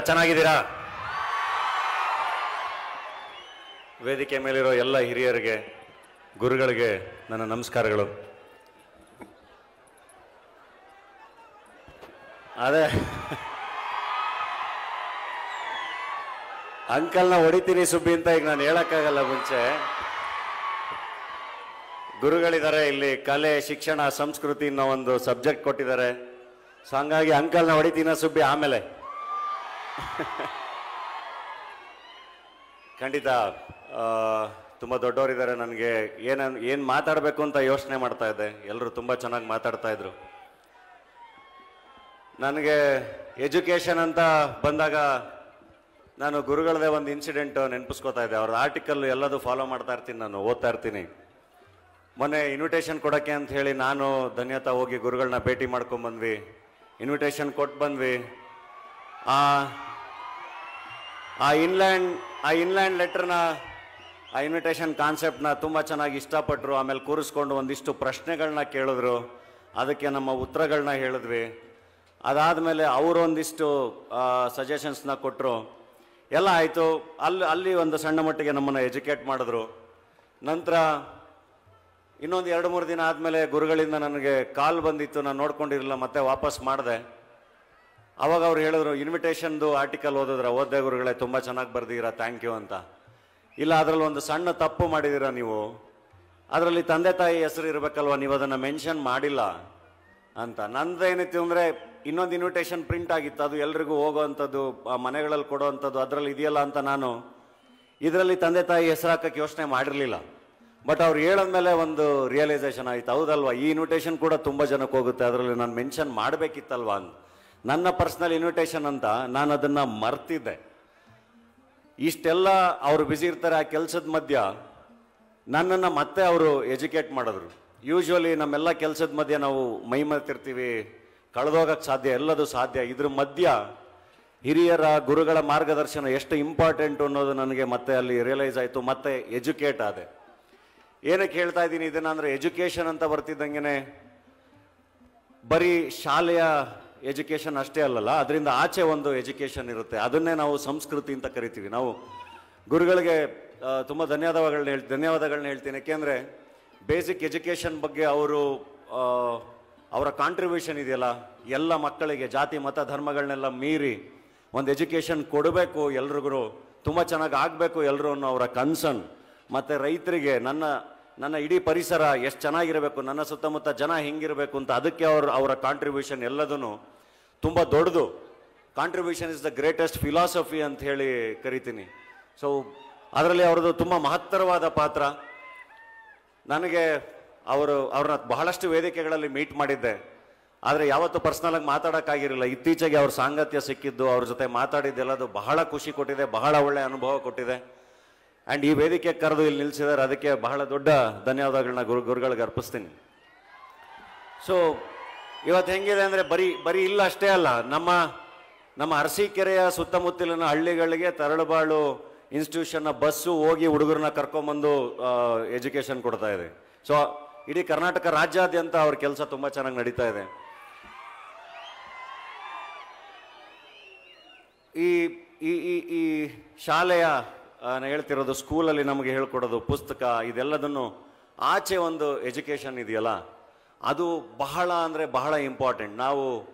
ಚೆನ್ನಾಗಿದ್ದೀರಾ? ವೇದಿಕೆ ಮೇಲಿರೋ ಎಲ್ಲ ಹಿರಿಯರಿಗೆ, ಗುರುಗಳಿಗೆ ನನ್ನ ನಮಸ್ಕಾರಗಳು. ಅದೇ ಅಂಕಲ್ನ ಹೊಡಿತೀನಿ ಸುಬ್ಬಿ ಅಂತ ಈಗ ನಾನು ಹೇಳಕ್ಕಾಗಲ್ಲ. ಮುಂಚೆ ಗುರುಗಳಿದ್ದಾರೆ ಇಲ್ಲಿ, ಕಲೆ, ಶಿಕ್ಷಣ, ಸಂಸ್ಕೃತಿ ಅನ್ನೋ ಒಂದು ಸಬ್ಜೆಕ್ಟ್ ಕೊಟ್ಟಿದ್ದಾರೆ. ಸೊ ಹಂಗಾಗಿ ಅಂಕಲ್ನ ಹೊಡಿತೀನ ಸುಬ್ಬಿ ಆಮೇಲೆ. ಖಂಡಿತ ತುಂಬ ದೊಡ್ಡವರಿದ್ದಾರೆ. ನನಗೆ ಏನು ಮಾತಾಡಬೇಕು ಅಂತ ಯೋಚನೆ ಮಾಡ್ತಾ ಇದ್ದೆ. ಎಲ್ಲರೂ ತುಂಬ ಚೆನ್ನಾಗಿ ಮಾತಾಡ್ತಾ ಇದ್ರು. ನನಗೆ ಎಜುಕೇಷನ್ ಅಂತ ಬಂದಾಗ ನಾನು ಗುರುಗಳದೇ ಒಂದು ಇನ್ಸಿಡೆಂಟ್ ನೆನಪಿಸ್ಕೋತಾ ಇದ್ದೆ. ಅವ್ರ ಆರ್ಟಿಕಲ್ ಎಲ್ಲದೂ ಫಾಲೋ ಮಾಡ್ತಾ ಇರ್ತೀನಿ, ನಾನು ಓದ್ತಾ ಇರ್ತೀನಿ. ಮೊನ್ನೆ ಇನ್ವಿಟೇಷನ್ ಕೊಡೋಕ್ಕೆ ಅಂತ ಹೇಳಿ ನಾನು ಧನ್ಯತಾ ಹೋಗಿ ಗುರುಗಳನ್ನ ಭೇಟಿ ಮಾಡ್ಕೊಂಡ್ಬಂದ್ವಿ. ಇನ್ವಿಟೇಷನ್ ಕೊಟ್ಟು ಬಂದ್ವಿ. ಆ ಇನ್ಲ್ಯಾಂಡ್ ಲೆಟರ್ನ, ಆ ಇನ್ವಿಟೇಷನ್ ಕಾನ್ಸೆಪ್ಟ್ನ ತುಂಬ ಚೆನ್ನಾಗಿ ಇಷ್ಟಪಟ್ಟರು. ಆಮೇಲೆ ಕೂರಿಸ್ಕೊಂಡು ಒಂದಿಷ್ಟು ಪ್ರಶ್ನೆಗಳನ್ನ ಕೇಳಿದ್ರು, ಅದಕ್ಕೆ ನಮ್ಮ ಉತ್ತರಗಳನ್ನ ಹೇಳಿದ್ವಿ. ಅದಾದಮೇಲೆ ಅವರು ಒಂದಿಷ್ಟು ಸಜೆಷನ್ಸ್ನ ಕೊಟ್ಟರು. ಎಲ್ಲ ಆಯಿತು. ಅಲ್ಲಿ ಒಂದು ಸಣ್ಣ ಮಟ್ಟಿಗೆ ನಮ್ಮನ್ನು ಎಜುಕೇಟ್ ಮಾಡಿದ್ರು. ನಂತರ ಇನ್ನೊಂದು 2-3 ದಿನ ಆದಮೇಲೆ ಗುರುಗಳಿಂದ ನನಗೆ ಕಾಲ್ ಬಂದಿತ್ತು. ನಾನು ನೋಡ್ಕೊಂಡಿರಲಿಲ್ಲ, ಮತ್ತೆ ವಾಪಸ್ ಮಾಡಿದೆ. ಅವಾಗ ಅವ್ರು ಹೇಳಿದ್ರು, ಇನ್ವಿಟೇಷನ್ದು ಆರ್ಟಿಕಲ್ ಓದಿದೆ ಗುರುಗಳೇ, ತುಂಬ ಚೆನ್ನಾಗಿ ಬರ್ದಿದ್ದೀರಾ, ಥ್ಯಾಂಕ್ ಯು ಅಂತ. ಇಲ್ಲ, ಅದರಲ್ಲಿ ಒಂದು ಸಣ್ಣ ತಪ್ಪು ಮಾಡಿದ್ದೀರಾ ನೀವು. ಅದರಲ್ಲಿ ತಂದೆ ತಾಯಿ ಹೆಸರು ಇರಬೇಕಲ್ವ, ನೀವು ಅದನ್ನು ಮೆನ್ಷನ್ ಮಾಡಿಲ್ಲ ಅಂತ. ನಂದೇನಿತ್ತು ಅಂದರೆ, ಇನ್ನೊಂದು ಇನ್ವಿಟೇಷನ್ ಪ್ರಿಂಟ್ ಆಗಿತ್ತು, ಅದು ಎಲ್ರಿಗೂ ಹೋಗೋವಂಥದ್ದು, ಮನೆಗಳಲ್ಲಿ ಕೊಡೋವಂಥದ್ದು, ಅದರಲ್ಲಿ ಇದೆಯಲ್ಲ ಅಂತ ನಾನು ಇದರಲ್ಲಿ ತಂದೆ ತಾಯಿ ಹೆಸರು ಹಾಕಕ್ಕೆ ಯೋಚನೆ ಮಾಡಿರಲಿಲ್ಲ. ಬಟ್ ಅವ್ರು ಹೇಳಿದ್ಮೇಲೆ ಒಂದು ರಿಯಲೈಸೇಷನ್ ಆಯಿತು, ಹೌದಲ್ವಾ, ಈ ಇನ್ವಿಟೇಷನ್ ಕೂಡ ತುಂಬ ಜನಕ್ಕೆ ಹೋಗುತ್ತೆ, ಅದರಲ್ಲಿ ನಾನು ಮೆನ್ಷನ್ ಮಾಡಬೇಕಿತ್ತಲ್ವಾ ಅಂತ. ನನ್ನ ಪರ್ಸ್ನಲ್ ಇನ್ವಿಟೇಷನ್ ಅಂತ ನಾನು ಅದನ್ನು ಮರ್ತಿದ್ದೆ. ಇಷ್ಟೆಲ್ಲ ಅವರು ಬ್ಯುಸಿ ಇರ್ತಾರೆ ಆ ಕೆಲಸದ ಮಧ್ಯ ನನ್ನನ್ನು ಮತ್ತೆ ಅವರು ಎಜುಕೇಟ್ ಮಾಡಿದ್ರು. ಯೂಶ್ವಲಿ ನಮ್ಮೆಲ್ಲ ಕೆಲಸದ ಮಧ್ಯೆ ನಾವು ಮೈ ಮರೆತಿರ್ತೀವಿ, ಕಳೆದೋಗಕ್ಕೆ ಸಾಧ್ಯ, ಎಲ್ಲದೂ ಸಾಧ್ಯ. ಇದ್ರ ಮಧ್ಯ ಹಿರಿಯರ ಗುರುಗಳ ಮಾರ್ಗದರ್ಶನ ಎಷ್ಟು ಇಂಪಾರ್ಟೆಂಟು ಅನ್ನೋದು ನನಗೆ ಮತ್ತೆ ಅಲ್ಲಿ ರಿಯಲೈಸ್ ಆಯಿತು. ಮತ್ತೆ ಎಜುಕೇಟ್ ಆದೆ. ಏನಕ್ಕೆ ಹೇಳ್ತಾ ಇದ್ದೀನಿ ಇದನ್ನು ಅಂದರೆ, ಎಜುಕೇಷನ್ ಅಂತ ಬರ್ತಿದ್ದಂಗೆ ಬರೀ ಶಾಲೆಯ ಎಜುಕೇಷನ್ ಅಷ್ಟೇ ಅಲ್ಲಲ್ಲ, ಅದರಿಂದ ಆಚೆ ಒಂದು ಎಜುಕೇಷನ್ ಇರುತ್ತೆ. ಅದನ್ನೇ ನಾವು ಸಂಸ್ಕೃತಿ ಅಂತ ಕರಿತೀವಿ. ನಾವು ಗುರುಗಳಿಗೆ ತುಂಬ ಧನ್ಯವಾದಗಳನ್ನ ಹೇಳ್ತೀನಿ. ಯಾಕೆಂದರೆ ಬೇಸಿಕ್ ಎಜುಕೇಷನ್ ಬಗ್ಗೆ ಅವರ ಕಾಂಟ್ರಿಬ್ಯೂಷನ್ ಇದೆಯಲ್ಲ, ಎಲ್ಲ ಮಕ್ಕಳಿಗೆ ಜಾತಿ ಮತ ಧರ್ಮಗಳನ್ನೆಲ್ಲ ಮೀರಿ ಒಂದು ಎಜುಕೇಷನ್ ಕೊಡಬೇಕು, ಎಲ್ರಿಗೂ ತುಂಬ ಚೆನ್ನಾಗಿ ಆಗಬೇಕು ಎಲ್ಲರೂ ಅನ್ನೋ ಅವರ ಕನ್ಸರ್ನ್. ಮತ್ತು ರೈತರಿಗೆ ನನ್ನ ಇಡೀ ಪರಿಸರ ಎಷ್ಟು ಚೆನ್ನಾಗಿರಬೇಕು, ನನ್ನ ಸುತ್ತಮುತ್ತ ಜನ ಹೆಂಗಿರಬೇಕು ಅಂತ, ಅದಕ್ಕೆ ಅವರ ಕಾಂಟ್ರಿಬ್ಯೂಷನ್ ಎಲ್ಲದೂ ತುಂಬ ದೊಡ್ಡದು. Contribution is the greatest philosophy ಅಂತ ಹೇಳಿ ಕರಿತೀನಿ. ಸೊ ಅದರಲ್ಲಿ ಅವ್ರದ್ದು ತುಂಬ ಮಹತ್ತರವಾದ ಪಾತ್ರ. ನನಗೆ ಅವ್ರನ್ನ ಬಹಳಷ್ಟು ವೇದಿಕೆಗಳಲ್ಲಿ ಮೀಟ್ ಮಾಡಿದ್ದೆ, ಆದರೆ ಯಾವತ್ತೂ ಪರ್ಸ್ನಲಾಗಿ ಮಾತಾಡೋಕ್ಕಾಗಿರಲಿಲ್ಲ. ಇತ್ತೀಚೆಗೆ ಅವ್ರ ಸಾಂಗತ್ಯ ಸಿಕ್ಕಿದ್ದು, ಅವ್ರ ಜೊತೆ ಮಾತಾಡಿದ್ದೆಲ್ಲದು ಬಹಳ ಖುಷಿ ಕೊಟ್ಟಿದೆ, ಬಹಳ ಒಳ್ಳೆಯ ಅನುಭವ ಕೊಟ್ಟಿದೆ. ಆ್ಯಂಡ್ ಈ ವೇದಿಕೆ ಕರೆದು ಇಲ್ಲಿ ನಿಲ್ಲಿಸಿದ್ದಾರೆ, ಅದಕ್ಕೆ ಬಹಳ ದೊಡ್ಡ ಧನ್ಯವಾದಗಳನ್ನ ಗುರುಗಳಿಗೆ ಅರ್ಪಿಸ್ತೀನಿ. ಸೊ ಇವತ್ತು ಹೆಂಗಿದೆ ಅಂದರೆ, ಬರೀ ಇಲ್ಲ ಅಷ್ಟೇ ಅಲ್ಲ, ನಮ್ಮ ಅರಸೀಕೆರೆಯ ಸುತ್ತಮುತ್ತಲಿನ ಹಳ್ಳಿಗಳಿಗೆ ತರಳುಬಾಳು ಇನ್ಸ್ಟಿಟ್ಯೂಷನ್ನ ಬಸ್ಸು ಹೋಗಿ ಹುಡುಗರನ್ನ ಕರ್ಕೊಂಬಂದು ಎಜುಕೇಷನ್ ಕೊಡ್ತಾ ಇದೆ. ಸೊ ಇಡೀ ಕರ್ನಾಟಕ ರಾಜ್ಯಾದ್ಯಂತ ಅವ್ರ ಕೆಲಸ ತುಂಬ ಚೆನ್ನಾಗಿ ನಡೀತಾ ಇದೆ. ಈ ಶಾಲೆಯ ನಾನು ಹೇಳ್ತಿರೋದು, ಸ್ಕೂಲಲ್ಲಿ ನಮಗೆ ಹೇಳ್ಕೊಡೋದು, ಪುಸ್ತಕ, ಇದೆಲ್ಲದನ್ನು ಆಚೆ ಒಂದು ಎಜುಕೇಷನ್ ಇದೆಯಲ್ಲ, ಅದು ಬಹಳ ಅಂದರೆ ಬಹಳ ಇಂಪಾರ್ಟೆಂಟ್. ನಾವು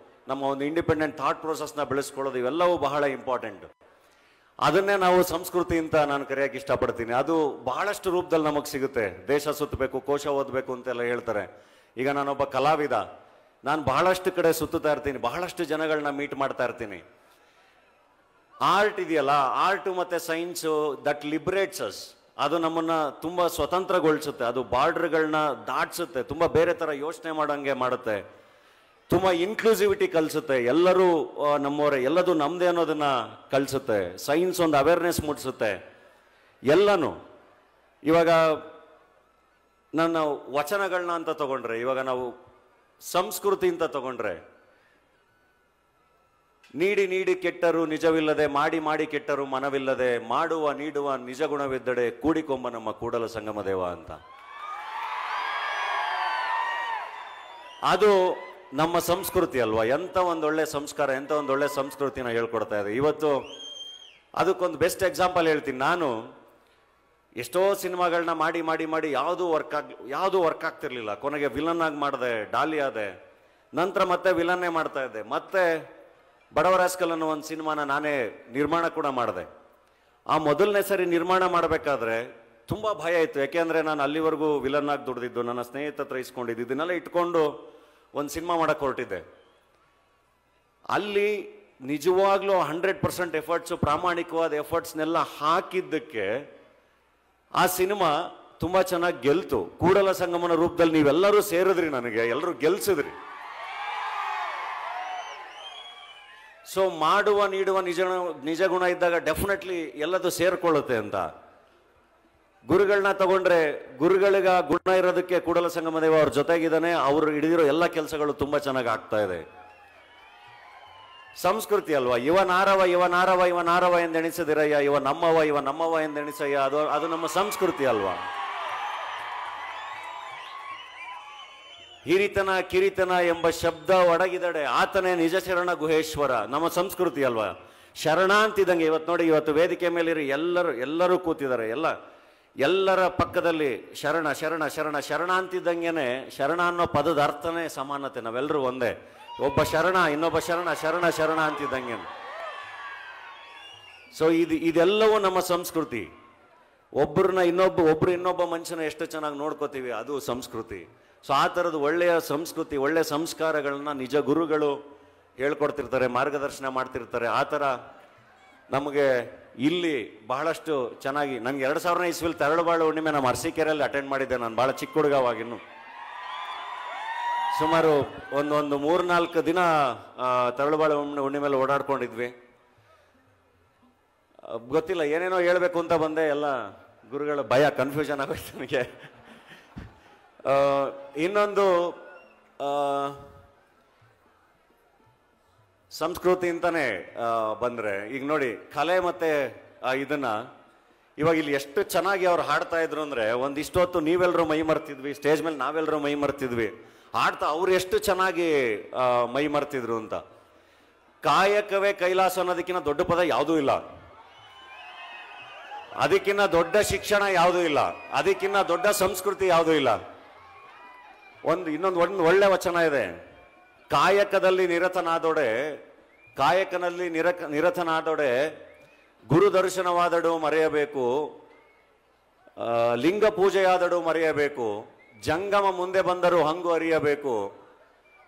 ನಮ್ಮ ಒಂದು ಇಂಡಿಪೆಂಡೆಂಟ್ ಥಾಟ್ ಪ್ರೊಸೆಸ್ನ ಬೆಳೆಸ್ಕೊಳ್ಳೋದು, ಇವೆಲ್ಲವೂ ಬಹಳ ಇಂಪಾರ್ಟೆಂಟ್. ಅದನ್ನೇ ನಾವು ಸಂಸ್ಕೃತಿ ಅಂತ ನಾನು ಕರೆಯೋಕ್ಕೆ ಇಷ್ಟಪಡ್ತೀನಿ. ಅದು ಬಹಳಷ್ಟು ರೂಪದಲ್ಲಿ ನಮಗೆ ಸಿಗುತ್ತೆ. ದೇಶ ಸುತ್ತಬೇಕು, ಕೋಶ ಓದಬೇಕು ಅಂತೆಲ್ಲ ಹೇಳ್ತಾರೆ. ಈಗ ನಾನೊಬ್ಬ ಕಲಾವಿದ, ನಾನು ಬಹಳಷ್ಟು ಕಡೆ ಸುತ್ತುತ್ತಾ ಇರ್ತೀನಿ, ಬಹಳಷ್ಟು ಜನಗಳನ್ನ ಮೀಟ್ ಮಾಡ್ತಾ ಇರ್ತೀನಿ. ಆರ್ಟ್ ಇದೆಯಲ್ಲ, ಆರ್ಟು ಮತ್ತು ಸೈನ್ಸು, ದಟ್ ಲಿಬರೇಟ್ಸ್ ಅಸ್. ಅದು ನಮ್ಮನ್ನು ತುಂಬ ಸ್ವತಂತ್ರಗೊಳಿಸುತ್ತೆ, ಅದು ಬಾರ್ಡ್ರ್ಗಳನ್ನ ದಾಟಿಸುತ್ತೆ, ತುಂಬ ಬೇರೆ ಥರ ಯೋಚನೆ ಮಾಡೋಂಗೆ ಮಾಡುತ್ತೆ, ತುಂಬ ಇನ್ಕ್ಲೂಸಿವಿಟಿ ಕಲಿಸುತ್ತೆ, ಎಲ್ಲರೂ ನಮ್ಮವರೇ, ಎಲ್ಲದೂ ನಮ್ಮದೇ ಅನ್ನೋದನ್ನು ಕಲಿಸುತ್ತೆ. ಸೈನ್ಸ್ ಒಂದು ಅವೇರ್ನೆಸ್ ಮೂಡಿಸುತ್ತೆ ಎಲ್ಲನೂ. ಇವಾಗ ನನ್ನ ವಚನಗಳನ್ನ ಅಂತ ತಗೊಂಡ್ರೆ, ಇವಾಗ ನಾವು ಸಂಸ್ಕೃತಿ ಅಂತ ತಗೊಂಡ್ರೆ, ನೀಡಿ ನೀಡಿ ಕೆಟ್ಟರು ನಿಜವಿಲ್ಲದೆ, ಮಾಡಿ ಮಾಡಿ ಕೆಟ್ಟರು ಮನವಿಲ್ಲದೆ, ಮಾಡುವ ನೀಡುವ ನಿಜ ಗುಣವಿದ್ದಡೆ, ಕೂಡಿಕೊಂಬ ನಮ್ಮ ಕೂಡಲ ಸಂಗಮ ದೇವ ಅಂತ. ನಮ್ಮ ಸಂಸ್ಕೃತಿ ಅಲ್ವಾ, ಎಂಥ ಒಂದೊಳ್ಳೆ ಸಂಸ್ಕಾರ, ಎಂಥ ಒಂದೊಳ್ಳೆ ಸಂಸ್ಕೃತಿನ ಹೇಳ್ಕೊಡ್ತಾ ಇದೆ. ಇವತ್ತು ಅದಕ್ಕೊಂದು ಬೆಸ್ಟ್ ಎಕ್ಸಾಂಪಲ್ ಹೇಳ್ತೀನಿ. ನಾನು ಎಷ್ಟೋ ಸಿನಿಮಾಗಳನ್ನ ಮಾಡಿ ಮಾಡಿ ಮಾಡಿ ಯಾವುದೂ ವರ್ಕ್ ಆಗ್ತಿರ್ಲಿಲ್ಲ. ಕೊನೆಗೆ ವಿಲನ್ ಆಗಿ ಮಾಡಿದೆ, ಡಾಲಿ ಆದೆ, ನಂತರ ಮತ್ತೆ ವಿಲನ್ನೇ ಮಾಡ್ತಾ ಇದ್ದೆ. ಮತ್ತೆ ಬಡವರಾಸ್ಕಲ್ ಅನ್ನೋ ಒಂದು ಸಿನಿಮಾನ ನಾನೇ ನಿರ್ಮಾಣ ಕೂಡ ಮಾಡಿದೆ. ಆ ಮೊದಲನೇ ಸರಿ ನಿರ್ಮಾಣ ಮಾಡಬೇಕಾದ್ರೆ ತುಂಬ ಭಯ ಇತ್ತು. ಯಾಕೆಂದರೆ ನಾನು ಅಲ್ಲಿವರೆಗೂ ವಿಲನ್ ಆಗಿ ದುಡ್ದಿದ್ದು, ನನ್ನ ಸ್ನೇಹಿತ ಹತ್ರ ಇಸ್ಕೊಂಡಿದ್ದು, ಇದನ್ನೆಲ್ಲ ಇಟ್ಕೊಂಡು ಒಂದು ಸಿನಿಮಾ ಮಾಡಕ್ಕೆ ಹೊರಟಿದ್ದೆ. ಅಲ್ಲಿ ನಿಜವಾಗ್ಲೂ 100% ಎಫರ್ಟ್ಸು, ಪ್ರಾಮಾಣಿಕವಾದ ಎಫರ್ಟ್ಸ್ನೆಲ್ಲ ಹಾಕಿದ್ದಕ್ಕೆ ಆ ಸಿನಿಮಾ ತುಂಬ ಚೆನ್ನಾಗಿ ಗೆಲ್ತು. ಕೂಡಲ ಸಂಗಮನ ರೂಪದಲ್ಲಿ ನೀವೆಲ್ಲರೂ ಸೇರಿದ್ರಿ, ನನಗೆ ಎಲ್ಲರೂ ಗೆಲ್ಸಿದ್ರಿ. ಸೊ ಮಾಡುವ ನೀಡುವ ನಿಜ ಗುಣ ಇದ್ದಾಗ ಡೆಫಿನೆಟ್ಲಿ ಎಲ್ಲದು ಸೇರ್ಕೊಳ್ಳುತ್ತೆ ಅಂತ. ಗುರುಗಳನ್ನ ತಗೊಂಡ್ರೆ ಗುರುಗಳಿಗ ಗುಣ ಇರೋದಕ್ಕೆ ಕೂಡಲ ಸಂಗಮ ದೇವ ಅವ್ರ ಜೊತೆಗಿದ್ದಾನೆ. ಅವರು ಹಿಡಿದಿರೋ ಎಲ್ಲ ಕೆಲಸಗಳು ತುಂಬ ಚೆನ್ನಾಗಿ ಆಗ್ತಾ ಇದೆ. ಸಂಸ್ಕೃತಿ ಅಲ್ವಾ, ಇವನಾರವ ಎಂದೆಣಿಸದಿರಯ್ಯ, ಇವ ನಮ್ಮವ ಎಂದೆಣಿಸಯ್ಯ, ಅದು ನಮ್ಮ ಸಂಸ್ಕೃತಿ ಅಲ್ವಾ. ಹಿರಿತನ ಕಿರಿತನ ಎಂಬ ಶಬ್ದ ಒಡಗಿದಡೆ ಆತನೇ ನಿಜ ಶರಣ ಗುಹೇಶ್ವರ, ನಮ್ಮ ಸಂಸ್ಕೃತಿ ಅಲ್ವಾ. ಶರಣ ಅಂತಿದ್ದಂಗೆ ಇವತ್ತು ನೋಡಿ, ಇವತ್ತು ವೇದಿಕೆ ಮೇಲಿರಿ ಎಲ್ಲರೂ ಕೂತಿದ್ದಾರೆ. ಎಲ್ಲರ ಪಕ್ಕದಲ್ಲಿ ಶರಣ ಶರಣ ಶರಣ ಶರಣ ಅಂತಿದ್ದಂಗೆನೆ ಶರಣ ಅನ್ನೋ ಪದದ ಅರ್ಥನೇ ಸಮಾನತೆ, ನಾವೆಲ್ಲರೂ ಒಂದೇ. ಒಬ್ಬ ಶರಣ ಇನ್ನೊಬ್ಬ ಶರಣ ಶರಣ ಶರಣ ಅಂತಿದ್ದಂಗೆ. ಸೊ ಇದೆಲ್ಲವೂ ನಮ್ಮ ಸಂಸ್ಕೃತಿ. ಒಬ್ರು ಇನ್ನೊಬ್ಬ ಮನುಷ್ಯನ ಎಷ್ಟು ಚೆನ್ನಾಗಿ ನೋಡ್ಕೋತೀವಿ, ಅದು ಸಂಸ್ಕೃತಿ. ಸೊ ಆ ಥರದ ಒಳ್ಳೆಯ ಸಂಸ್ಕೃತಿ, ಒಳ್ಳೆಯ ಸಂಸ್ಕಾರಗಳನ್ನ ನಿಜ ಗುರುಗಳು ಹೇಳ್ಕೊಡ್ತಿರ್ತಾರೆ, ಮಾರ್ಗದರ್ಶನ ಮಾಡ್ತಿರ್ತಾರೆ. ಆ ಥರ ನಮಗೆ ಇಲ್ಲಿ ಬಹಳಷ್ಟು ಚೆನ್ನಾಗಿ, ನನಗೆ 2000ನೇ ಇಸ್ವಿಲಿ ತರಳುಬಾಳು ಹುಣ್ಣಿಮೆ ನಮ್ಮ ಅರಸೀಕೆರೆಯಲ್ಲಿ ಅಟೆಂಡ್ ಮಾಡಿದ್ದೆ. ನಾನು ಭಾಳ ಚಿಕ್ಕ ಹುಡುಗವಾಗಿನ್ನು ಸುಮಾರು ಒಂದು 3-4 ದಿನ ತರಳುಬಾಳು ಹುಣ್ಣಿಮೆಯಲ್ಲಿ ಓಡಾಡ್ಕೊಂಡಿದ್ವಿ. ಗೊತ್ತಿಲ್ಲ, ಏನೇನೋ ಹೇಳ್ಬೇಕು ಅಂತ ಬಂದೆ, ಎಲ್ಲ ಗುರುಗಳ ಭಯ, ಕನ್ಫ್ಯೂಷನ್ ಆಗೋಯ್ತು ನನಗೆ. ಇನ್ನೊಂದು ಸಂಸ್ಕೃತಿ ಅಂತಾನೆ ಬಂದ್ರೆ, ಈಗ ನೋಡಿ ಕಲೆ ಮತ್ತೆ ಇದನ್ನ ಇವಾಗ ಇಲ್ಲಿ ಎಷ್ಟು ಚೆನ್ನಾಗಿ ಅವ್ರು ಹಾಡ್ತಾ ಇದ್ರು ಅಂದ್ರೆ, ಒಂದಿಷ್ಟೊತ್ತು ನೀವೆಲ್ಲರೂ ಮೈ ಮರ್ತಿದ್ವಿ, ಸ್ಟೇಜ್ ಮೇಲೆ ನಾವೆಲ್ಲರೂ ಮೈ ಮರ್ತಿದ್ವಿ, ಹಾಡ್ತಾ ಅವ್ರು ಎಷ್ಟು ಚೆನ್ನಾಗಿ ಮೈ ಮರ್ತಿದ್ರು ಅಂತ. ಕಾಯಕವೇ ಕೈಲಾಸ ಅನ್ನೋದಕ್ಕಿಂತ ದೊಡ್ಡ ಪದ ಯಾವುದೂ ಇಲ್ಲ, ಅದಕ್ಕಿಂತ ದೊಡ್ಡ ಶಿಕ್ಷಣ ಯಾವುದೂ ಇಲ್ಲ, ಅದಕ್ಕಿಂತ ದೊಡ್ಡ ಸಂಸ್ಕೃತಿ ಯಾವುದೂ ಇಲ್ಲ. ಇನ್ನೊಂದು ಒಳ್ಳೆ ವಚನ ಇದೆ, ಕಾಯಕದಲ್ಲಿ ನಿರತನಾದೊಡೆ ಗುರು ದರ್ಶನವಾದಡು ಮರೆಯಬೇಕು, ಲಿಂಗ ಪೂಜೆಯಾದಡು ಮರೆಯಬೇಕು, ಜಂಗಮ ಮುಂದೆ ಬಂದರೂ ಹಂಗು ಅರಿಯಬೇಕು,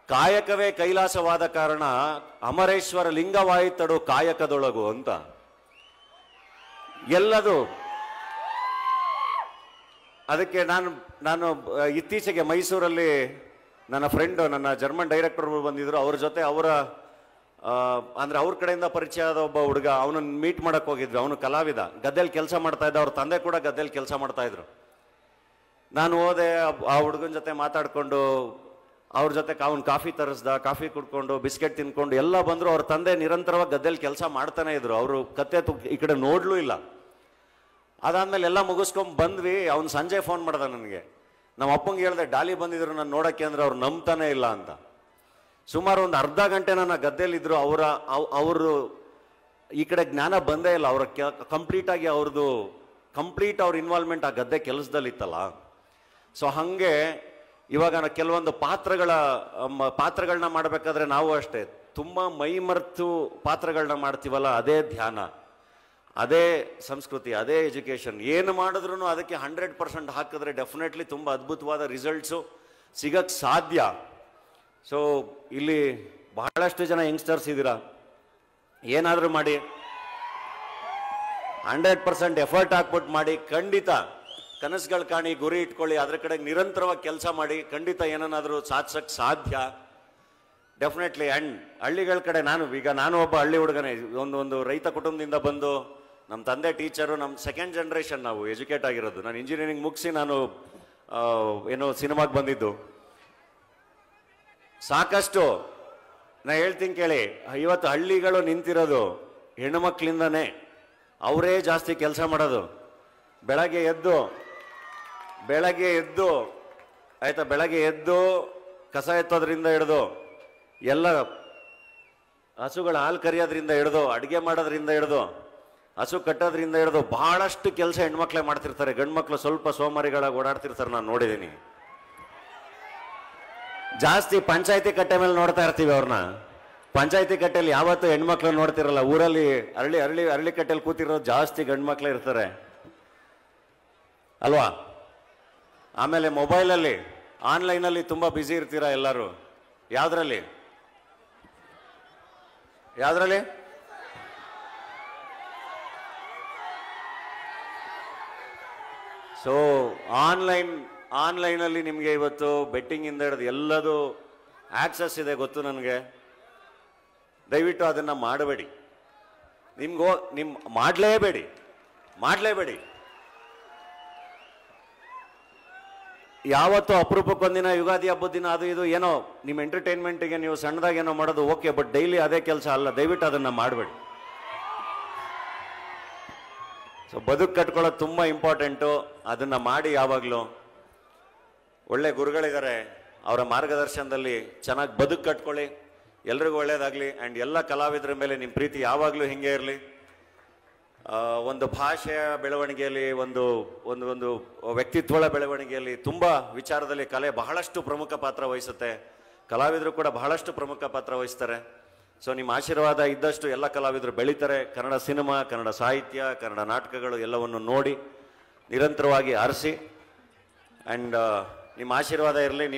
ಕಾಯಕವೇ ಕೈಲಾಸವಾದ ಕಾರಣ ಅಮರೇಶ್ವರ ಲಿಂಗವಾಯಿತಡು ಕಾಯಕದೊಳಗು ಅಂತ. ಎಲ್ಲದು ಅದಕ್ಕೆ ನಾನು ಇತ್ತೀಚೆಗೆ ಮೈಸೂರಲ್ಲಿ ನನ್ನ ಫ್ರೆಂಡ್, ನನ್ನ ಜರ್ಮನ್ ಡೈರೆಕ್ಟರ್ ಬಂದಿದ್ರು. ಅವ್ರ ಜೊತೆ ಅಂದ್ರೆ ಅವ್ರ ಕಡೆಯಿಂದ ಪರಿಚಯ ಆದ ಒಬ್ಬ ಹುಡುಗ, ಅವನನ್ನು ಮೀಟ್ ಮಾಡಕ್ ಹೋಗಿದ್ವಿ. ಅವನು ಕಲಾವಿದ, ಗದ್ದೆಯಲ್ಲಿ ಕೆಲಸ ಮಾಡ್ತಾ ಇದ್ದ. ಅವ್ರ ತಂದೆ ಕೂಡ ಗದ್ದೆಯಲ್ಲಿ ಕೆಲಸ ಮಾಡ್ತಾ ಇದ್ರು. ನಾನು ಹೋದೆ, ಆ ಹುಡುಗನ ಜೊತೆ ಮಾತಾಡ್ಕೊಂಡು ಅವ್ರ ಜೊತೆ ಅವ್ನು ಕಾಫಿ ತರಿಸ್ದ, ಕಾಫಿ ಕುಡ್ಕೊಂಡು ಬಿಸ್ಕೆಟ್ ತಿನ್ಕೊಂಡು ಎಲ್ಲ ಬಂದ್ರು. ಅವ್ರ ತಂದೆ ನಿರಂತರವಾಗಿ ಗದ್ದೆಯಲ್ಲಿ ಕೆಲಸ ಮಾಡ್ತಾನೆ ಇದ್ರು. ಅವರು ಕತ್ತೆ ಈ ಕಡೆ ನೋಡ್ಲೂ ಇಲ್ಲ. ಅದಾದ್ಮೇಲೆ ಎಲ್ಲ ಮುಗಿಸ್ಕೊಂಡ್ ಬಂದ್ವಿ. ಅವ್ನು ಸಂಜೆ ಫೋನ್ ಮಾಡ್ದ ನನಗೆ. ನಮ್ಮ ಅಪ್ಪಂಗೆ ಹೇಳ್ದೆ, ಡಾಲಿ ಬಂದಿದ್ರು ನಾನು ನೋಡಕ್ಕೆ ಅಂದ್ರೆ ಅವ್ರು ನಂಬ್ತಾನೆ ಇಲ್ಲ ಅಂತ. ಸುಮಾರು ಒಂದು ಅರ್ಧ ಗಂಟೆ ನನ್ನ ಗದ್ದೆಯಲ್ಲಿದ್ರು. ಅವರು ಈ ಕಡೆ ಜ್ಞಾನ ಬಂದೇ ಇಲ್ಲ. ಅವ್ರ ಕಂಪ್ಲೀಟ್ ಅವ್ರ ಇನ್ವಾಲ್ವ್ಮೆಂಟ್ ಆ ಗದ್ದೆ ಕೆಲಸದಲ್ಲಿ ಇತ್ತಲ್ಲ. ಸೊ ಹಂಗೆ ಇವಾಗ ಕೆಲವೊಂದು ಪಾತ್ರಗಳನ್ನ ಮಾಡಬೇಕಾದ್ರೆ ನಾವು ಅಷ್ಟೇ ತುಂಬ ಮೈಮರ್ತು ಪಾತ್ರಗಳನ್ನ ಮಾಡ್ತೀವಲ್ಲ, ಅದೇ ಧ್ಯಾನ, ಅದೇ ಸಂಸ್ಕೃತಿ, ಅದೇ ಎಜುಕೇಷನ್. ಏನು ಮಾಡಿದ್ರು ಅದಕ್ಕೆ 100% ಹಾಕಿದ್ರೆ ಡೆಫಿನೆಟ್ಲಿ ತುಂಬ ಅದ್ಭುತವಾದ ರಿಸಲ್ಟ್ಸು ಸಿಗಕ್ಕೆ ಸಾಧ್ಯ. ಸೊ ಇಲ್ಲಿ ಬಹಳಷ್ಟು ಜನ ಯಂಗ್ಸ್ಟರ್ಸ್ ಇದ್ದೀರಾ, ಏನಾದರೂ ಮಾಡಿ 100% ಎಫರ್ಟ್ ಹಾಕ್ಬಿಟ್ಟು ಮಾಡಿ. ಖಂಡಿತ ಕನಸುಗಳು ಕಾಣಿ, ಗುರಿ ಇಟ್ಕೊಳ್ಳಿ, ಅದ್ರ ಕಡೆ ನಿರಂತರವಾಗಿ ಕೆಲಸ ಮಾಡಿ. ಖಂಡಿತ ಏನನ್ನಾದರೂ ಸಾಧಿಸಕ್ಕೆ ಸಾಧ್ಯ ಡೆಫಿನೆಟ್ಲಿ. ಆ್ಯಂಡ್ ಹಳ್ಳಿಗಳ ಕಡೆ ನಾನು ಒಬ್ಬ ಹಳ್ಳಿ ಹುಡುಗನೇ. ಒಂದು ರೈತ ಕುಟುಂಬದಿಂದ ಬಂದು, ನಮ್ಮ ತಂದೆ ಟೀಚರು, ನಮ್ಮ ಸೆಕೆಂಡ್ ಜನ್ರೇಷನ್ ನಾವು ಎಜುಕೇಟ್ ಆಗಿರೋದು. ನಾನು ಇಂಜಿನಿಯರಿಂಗ್ ಮುಗಿಸಿ ನಾನು ಸಿನಿಮಾಗೆ ಬಂದಿದ್ದು. ಸಾಕಷ್ಟು ನಾ ಹೇಳ್ತೀನಿ ಕೇಳಿ, ಇವತ್ತು ಹಳ್ಳಿಗಳು ನಿಂತಿರೋದು ಹೆಣ್ಣು ಮಕ್ಕಳಿಂದನೇ. ಅವರೇ ಜಾಸ್ತಿ ಕೆಲಸ ಮಾಡೋದು. ಬೆಳಗ್ಗೆ ಎದ್ದು ಕಸ ಎತ್ತೋದ್ರಿಂದ ಹಿಡಿದು ಎಲ್ಲ ಹಸುಗಳ ಹಾಲು ಕರಿಯೋದ್ರಿಂದ ಹಿಡಿದು ಅಡುಗೆ ಮಾಡೋದ್ರಿಂದ ಹಿಡಿದು ಹಸು ಕಟ್ಟೋದ್ರಿಂದ ಹಿಡಿದು ಬಹಳಷ್ಟು ಕೆಲಸ ಹೆಣ್ಮಕ್ಳೇ ಮಾಡ್ತಿರ್ತಾರೆ. ಗಂಡು ಮಕ್ಳು ಸ್ವಲ್ಪ ಸೋಮಾರಿಗಳಾಗಿ ಓಡಾಡ್ತಿರ್ತಾರೆ, ನಾನು ನೋಡಿದ್ದೀನಿ. ಜಾಸ್ತಿ ಪಂಚಾಯತಿ ಕಟ್ಟೆ ಮೇಲೆ ನೋಡ್ತಾ ಇರ್ತೀವಿ ಅವ್ರನ್ನ. ಪಂಚಾಯತಿ ಕಟ್ಟೆಯಲ್ಲಿ ಯಾವತ್ತೂ ಹೆಣ್ಮಕ್ಳು ನೋಡ್ತಿರಲ್ಲ. ಊರಲ್ಲಿ ಅರಳಿ ಕಟ್ಟೆಯಲ್ಲಿ ಕೂತಿರೋದು ಜಾಸ್ತಿ ಗಂಡು ಮಕ್ಳೇ ಇರ್ತಾರೆ ಅಲ್ವಾ? ಆಮೇಲೆ ಮೊಬೈಲಲ್ಲಿ ಆನ್ಲೈನಲ್ಲಿ ತುಂಬ ಬ್ಯುಸಿ ಇರ್ತೀರಾ ಎಲ್ಲರೂ. ಯಾವುದ್ರಲ್ಲಿ ಸೊ ಆನ್ಲೈನಲ್ಲಿ ನಿಮಗೆ ಇವತ್ತು ಬೆಟ್ಟಿಂಗಿಂದ ಹಿಡಿದು ಎಲ್ಲದೂ ಆಕ್ಸೆಸ್ ಇದೆ, ಗೊತ್ತು ನನಗೆ. ದಯವಿಟ್ಟು ಅದನ್ನು ಮಾಡಬೇಡಿ. ಮಾಡಲೇಬೇಡಿ. ಯಾವತ್ತೂ ಅಪರೂಪಕ್ಕೊಂದಿನ ಯುಗಾದಿ ಹಬ್ಬದ ದಿನ ಅದು ಇದು ಏನೋ ನಿಮ್ಮ ಎಂಟರ್ಟೈನ್ಮೆಂಟಿಗೆ ನೀವು ಸಣ್ಣದಾಗಿ ಏನೋ ಮಾಡೋದು ಓಕೆ, ಬಟ್ ಡೈಲಿ ಅದೇ ಕೆಲಸ ಅಲ್ಲ. ದಯವಿಟ್ಟು ಅದನ್ನು ಮಾಡಬೇಡಿ. ಸೊ ಬದುಕು ಕಟ್ಕೊಳ್ಳೋದು ತುಂಬ ಇಂಪಾರ್ಟೆಂಟು. ಅದನ್ನು ಮಾಡಿ. ಯಾವಾಗಲೂ ಒಳ್ಳೆ ಗುರುಗಳಿದ್ದಾರೆ, ಅವರ ಮಾರ್ಗದರ್ಶನದಲ್ಲಿ ಚೆನ್ನಾಗಿ ಬದುಕು ಕಟ್ಕೊಳ್ಳಿ. ಎಲ್ರಿಗೂ ಒಳ್ಳೇದಾಗಲಿ. ಆ್ಯಂಡ್ ಎಲ್ಲ ಕಲಾವಿದರ ಮೇಲೆ ನಿಮ್ಮ ಪ್ರೀತಿ ಯಾವಾಗಲೂ ಹಿಂಗೆ ಇರಲಿ. ಒಂದು ಭಾಷೆಯ ಬೆಳವಣಿಗೆಯಲ್ಲಿ, ಒಂದು ಒಂದು ಒಂದು ವ್ಯಕ್ತಿತ್ವಗಳ ಬೆಳವಣಿಗೆಯಲ್ಲಿ ತುಂಬ ವಿಚಾರದಲ್ಲಿ ಕಲೆ ಬಹಳಷ್ಟು ಪ್ರಮುಖ ಪಾತ್ರ ವಹಿಸುತ್ತೆ. ಕಲಾವಿದರು ಕೂಡ ಬಹಳಷ್ಟು ಪ್ರಮುಖ ಪಾತ್ರ ವಹಿಸ್ತಾರೆ. ಸೊ ನಿಮ್ಮ ಆಶೀರ್ವಾದ ಇದ್ದಷ್ಟು ಎಲ್ಲ ಕಲಾವಿದರು ಬೆಳೀತಾರೆ. ಕನ್ನಡ ಸಿನಿಮಾ, ಕನ್ನಡ ಸಾಹಿತ್ಯ, ಕನ್ನಡ ನಾಟಕಗಳು ಎಲ್ಲವನ್ನು ನೋಡಿ ನಿರಂತರವಾಗಿ ಆರಿಸಿ. ಆ್ಯಂಡ್ ನಿಮ್ಮ ಆಶೀರ್ವಾದ ಇರಲಿ.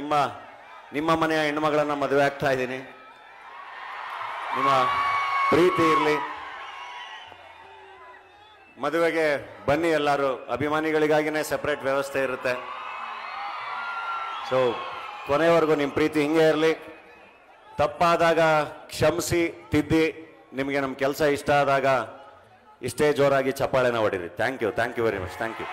ನಿಮ್ಮ ಮನೆಯ ಹೆಣ್ಮಗಳನ್ನು ಮದುವೆ ಆಗ್ತಾ ಇದ್ದೀನಿ. ನಿಮ್ಮ ಪ್ರೀತಿ ಇರಲಿ. ಮದುವೆಗೆ ಬನ್ನಿ ಎಲ್ಲರೂ. ಅಭಿಮಾನಿಗಳಿಗಾಗಿನೇ ಸೆಪ್ರೇಟ್ ವ್ಯವಸ್ಥೆ ಇರುತ್ತೆ. ಸೊ ಕೊನೆವರೆಗೂ ನಿಮ್ಮ ಪ್ರೀತಿ ಹಿಂಗೆ ಇರಲಿ. ತಪ್ಪಾದಾಗ ಕ್ಷಮಿಸಿ ತಿದ್ದಿ. ನಿಮಗೆ ನಮ್ಮ ಕೆಲಸ ಇಷ್ಟ ಆದಾಗ ಇಷ್ಟೇ ಜೋರಾಗಿ ಚಪ್ಪಾಳೆನ ಹೊಡೀರಿ. Thank you very much. Thank you.